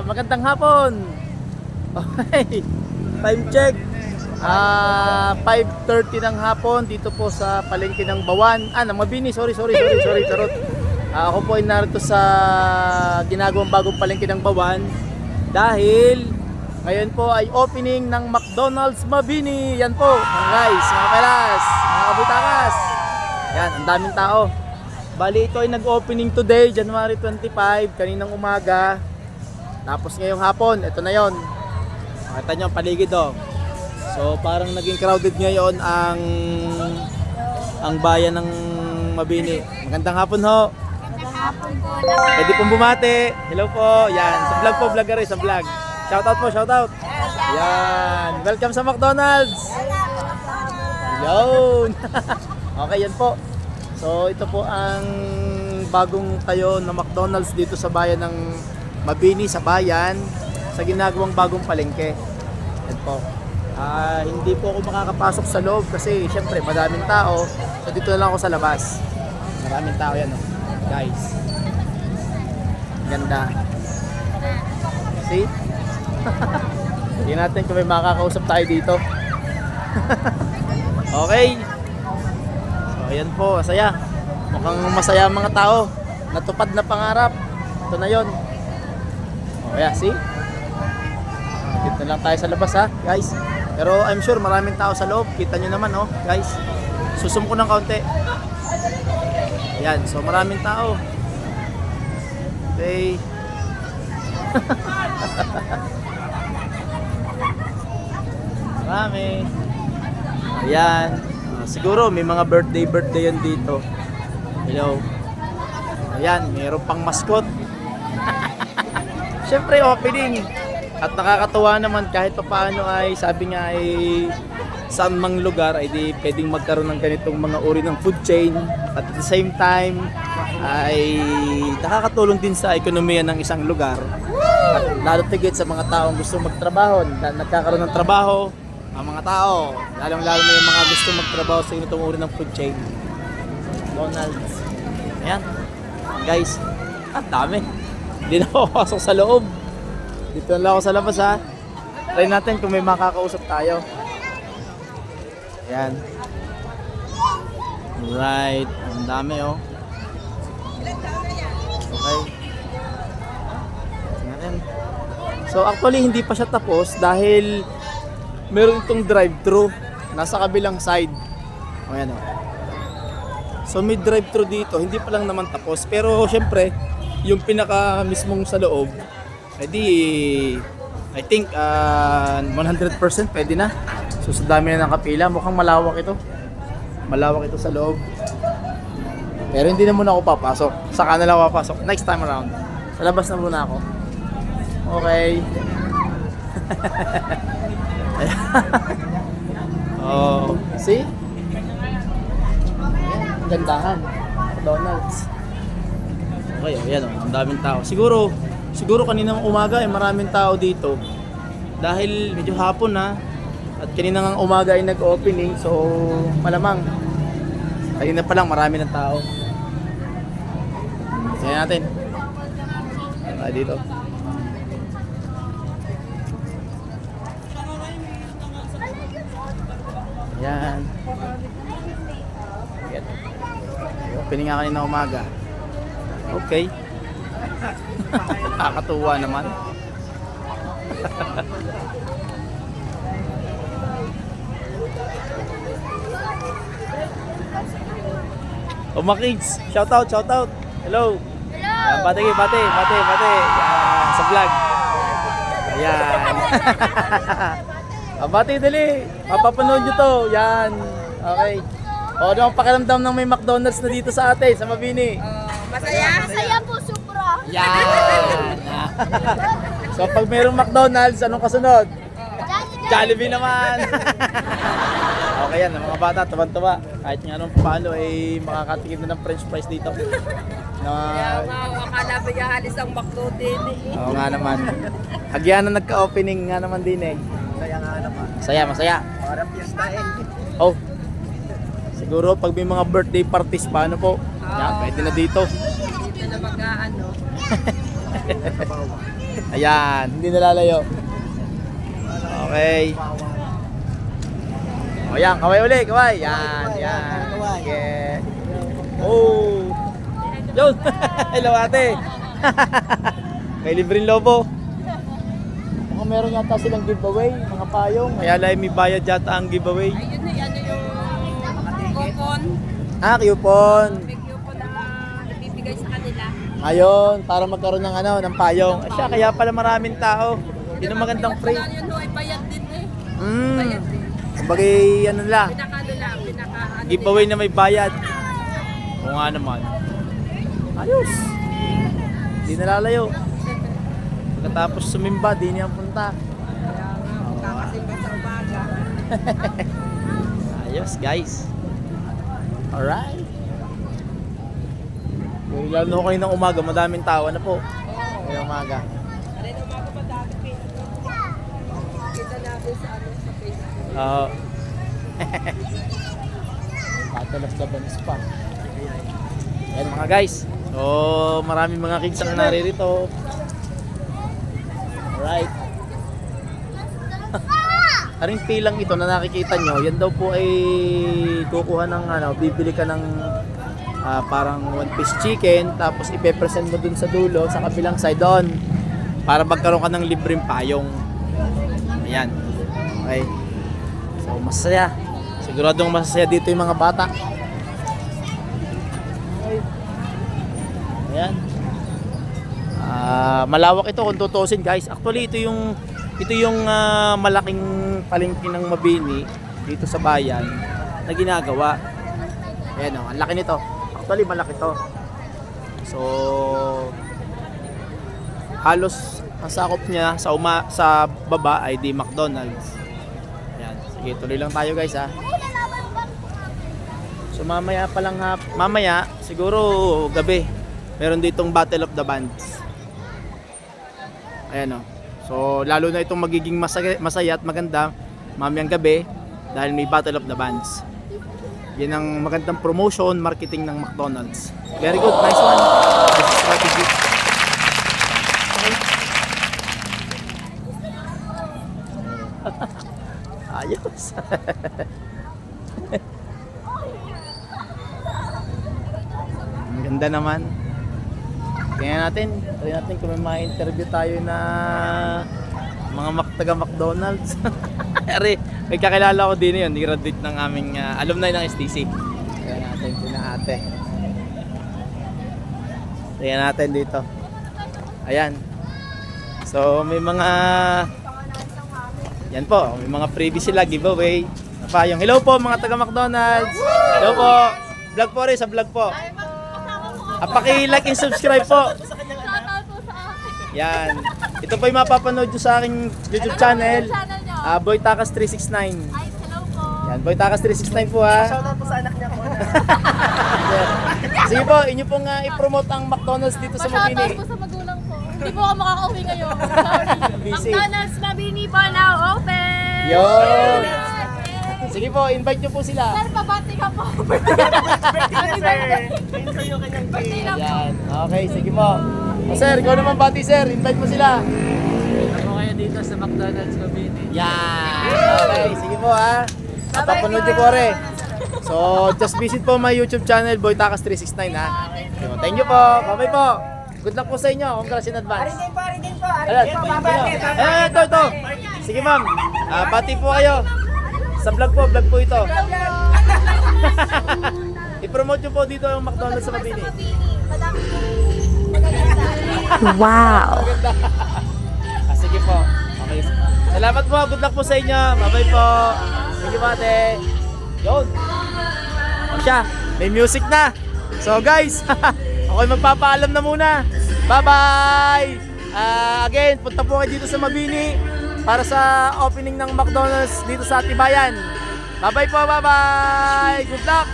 magandang hapon. Okay. Time check. 5:30 ng hapon dito po sa palengke ng Bawan. Ng Mabini. Sorry. Charot. Ako po ay narito sa ginagawang bagong palengke ng Bawan dahil ngayon po ay opening ng McDonald's Mabini. Yan po, mga guys, mga pelas, mga kabutakas. Yan, ang daming tao. Bali ito ay nag-opening today, January 25, kaninang umaga. Tapos ngayong hapon, ito na yon. Makita nyo ang paligid oh. So parang naging crowded ngayon ang bayan ng Mabini. Magandang hapon ho. Magandang hapon po. Pwede pong bumati. Hello po. Yan, sa vlog po, vlog rin sa vlog. Shoutout po, shoutout. Yan, welcome sa McDonald's. Yun. Okay, yan po. So ito po ang bagong tayo na McDonald's dito sa bayan ng Mabini, sa bayan, sa ginagawang bagong palengke. Yan po. Hindi po ako makakapasok sa loob kasi syempre madaming tao. So dito na lang ako sa labas. Maraming tao yan, oh. Guys. Ganda. See? Tingnan natin kung may makakausap tayo dito. Okay. So ayan po, masaya. Mukhang masaya ang mga tao. Natupad na pangarap. Ito na yon. Oh yeah, see? Dito na lang tayo sa labas ha, guys. Pero I'm sure maraming tao sa loob. Kita nyo naman oh, guys. Susum ko ng kaunti. Ayan, so maraming tao. Okay. Marami. Ayan. Siguro may mga birthday yan dito. Hello. Ayan, mayroon pang mascot. Siyempre opening. At nakakatuwa naman kahit paano ay sabi nga ay saan mang lugar ay di pwedeng magkaroon ng ganitong mga uri ng food chain. At the same time ay nakakatulong din sa ekonomiya ng isang lugar. At lalo tigit sa mga taong gusto magtrabaho, nagkakaroon ng trabaho ang mga tao, lalong-lalo na yung mga gusto magtrabaho sa ganitong uri ng food chain. McDonald's. Ayan. Guys, dami. Hindi na ako pasok sa loob. Dito na lang ako sa labas ha. Try natin kung may makakausap tayo. Ayan. Right. Ang dami oh. Okay. Tingnan. So actually hindi pa siya tapos dahil meron itong drive-thru nasa kabilang side. Ayan oh. So may drive-thru dito, hindi pa lang naman tapos. Pero syempre, yung pinaka mismong sa loob, edi I think 100% pwede na. So sa dami na ng kapila, mukhang malawak ito. Malawak ito sa loob. Pero hindi na muna ako papasok. Saka na lang papasok. Next time around. Sa labas na muna ako. Okay. Oh, see? Gandahan. McDonald's. Okay, ayan oh, ang daming tao. Siguro kaninang umaga ay maraming tao dito. Dahil medyo hapon na. At kaninang umaga ay nag-opening. So, malamang. Kanina pa lang marami ng tao. Tingnan natin. Tayo dito. Yan. Opening nga kanina umaga. Okay. Nakakatuwa naman. Oh, mga kids, shoutout. Hello. Yan, bati. Yan, sa vlog. Ayan. Bati dali. Mapapanood nyo to. Yan. Okay. O, ano ang pakiramdam ng may McDonald's na dito sa atin, sa Mabini? Masaya? Masaya po, sobra. Yan. So, pag mayroong McDonald's, anong kasunod? Jollibee naman. Okay yan, ang mga bata, tuwan-tuwa. Kahit nga anong paano ay makakatikim na ng french fries dito. Kaya akala ba yahalis ang McDo din eh. Oo nga naman. Hagyan na nagka-opening nga naman din eh. Kaya nga naman. Masaya. Parang piyesta eh. Oh. Siguro pag may mga birthday parties paano po? Yan, pwede na dito. Dito na mag-aano. Ayan, hindi nalalayo. Okay. O yan, kaway uli, kaway. Yan, yan. Okay. Oh. Yun. Hello ate. May libreng lobo. Mukhang meron yata silang giveaway, mga payong. Kaya lang may bayad yata ang giveaway. Ayun na, ano yung coupon. Ah, coupon. May coupon na nabibigay sa kanila. Ayun, para magkaroon ng ano, ng payong. Ay siya, kaya pala maraming tao. Yun ang magandang free. Wala yun, no, ay bayad din eh. Mm. Bayad din. Kumbagay, ano lang, Pinaka-ano lang, pinaka-ano giveaway na may bayad. Oo nga naman. Ayos. Hindi nalalayo. Pagkatapos sumimba, di niya punta. Kaya nga, magkakasimba sa umaga. Ayos, guys. Alright. Kung lalo na kayo ng umaga, madaming tao na po. Ngayong umaga. Aray na umaga pa dati, kita natin sa ano, sa Facebook. Oo. Patalas na banis pa. Ayan mga guys. So, maraming mga kids ang naririto. Alright. Aring pilang ito na nakikita nyo, yan daw po ay kukuha ng ano, bibili ka ng parang one piece chicken, tapos ipe-present mo dun sa dulo, sa kabilang side doon, para magkaroon ka ng libreng payong. Ayan. Okay. So, masaya. Siguradong masaya dito yung mga bata. Okay. Ayan. Malawak ito kung tutusin guys. Actually ito yung malaking palengke ng Mabini dito sa bayan na ginagawa. Ayan o, ang laki nito. Actually malaki to. So halos ang sakop niya sa baba ay di McDonald's. Ayan. Sige, tuloy lang tayo guys ha. So mamaya pa lang mamaya siguro gabi meron ditong Battle of the Bands. Ayan o. So lalo na itong magiging masaya at maganda mamayang gabi dahil may Battle of the Bands. Yan ang magandang promotion, marketing ng McDonald's. Very good, nice one. Nice strategy. Ayos. Ang ganda naman. Tingnan natin, try natin kung may ma-interview tayo na mga taga McDonald's. Ari, may kakilala ko din yun, graduate ng aming alumni ng STC. Tingnan natin sina ate. Tingnan natin dito. Ayan. So may mga yan po, may mga freebies sila, giveaway. Napayong. Hello po mga taga McDonald's. Hello po. Vlog po rin, sa vlog po. Paki-like and subscribe po. Yan. Ito po yung mapapanood nyo sa aking YouTube channel. Boy Takas 369. Ay, hello po. Yan, Boy Takas 369 po ha. Shoutout po sa anak niya po. Sige po, inyo pong i-promote ang McDonald's dito sa Mabini. Pa-shoutout po sa magulang ko. Hindi po ako makaka-uwi ngayon. Sorry. Busy. McDonald's Mabini po now open! Yun. Sige po, invite nyo po sila. Sir, pabati ka po. Birthday na sir. Enjoy yung kanyang Birthday day. lang po. Yan. Okay, sige po. Sir, ikaw naman bati sir, invite mo sila. Ako kayo dito sa McDonald's Mabini. Yan. Okay, sige po ha. Papanood nyo po rin. So, just visit po my YouTube channel, Boy Takas 369 ha. So, thank you po. Bye-bye po. Good luck po sa inyo. Congrats in advance. Arin din po. Ito. Sige ma'am. Bati po kayo. Sa vlog po ito. I-promote nyo po dito yung McDonald's sa Mabini. Madami po magaganda. Wow. Maganda. Sige po. Okay. Salamat po. Good luck po sa inyo. Bye-bye po. Thank you, ate. Yun. O siya. May music na. So guys, ako'y magpapaalam na muna. Bye-bye. Again, punta po kayo dito sa Mabini para sa opening ng McDonald's dito sa Atibayan. Bye-bye po. Bye-bye. Good luck.